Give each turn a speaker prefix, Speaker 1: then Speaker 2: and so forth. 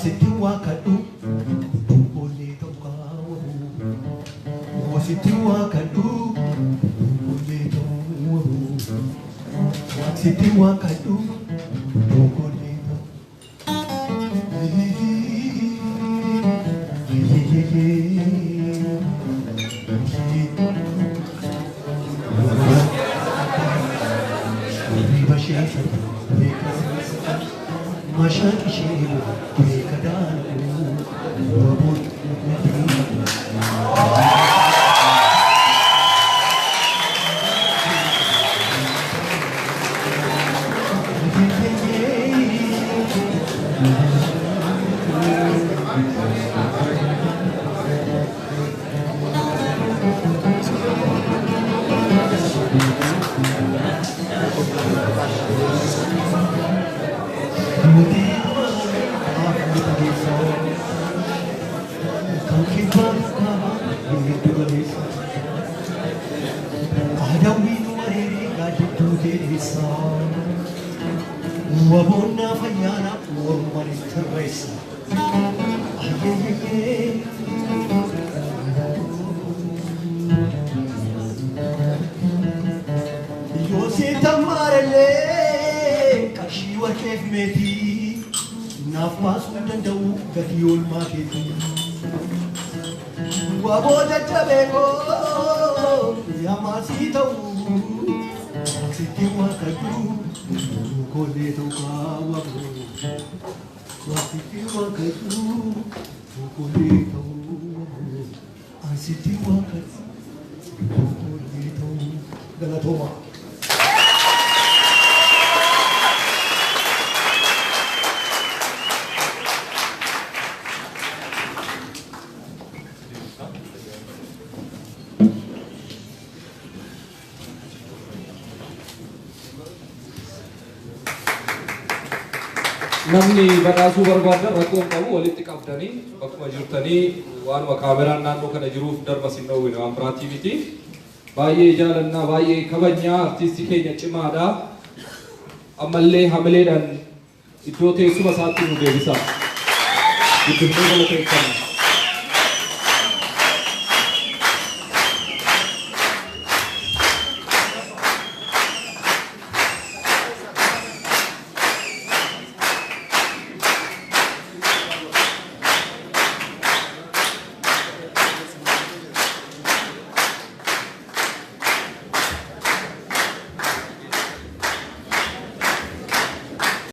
Speaker 1: Siti wakadu Bole tokawu Siti wakadu Bole tokawu Siti wakadu Bole Wabona fayana urmani teresa Yose tamarele kashi wa kef meti nafas mendau gadiol maketi Waboda tabeko yamasita Siti wakadu Kole tokawu Siti wakadu Kole tokawu Siti wakadu Kole tokawu Galatoma
Speaker 2: Namni badhaasuu barbaadan rakkoon qabu walitti qabdanii bakkuma jirtanii waanuma kaameraan naannoo kana jiruuf darba sin dhowwine waan biraatii miti. Baay'ee jaalannaa baay'ee kabajnaa artistii keenya cimaadha. Ammallee hamileedhaan iddoo teessuma isaatti nu deebisa. Guddifnee galateeffannaa.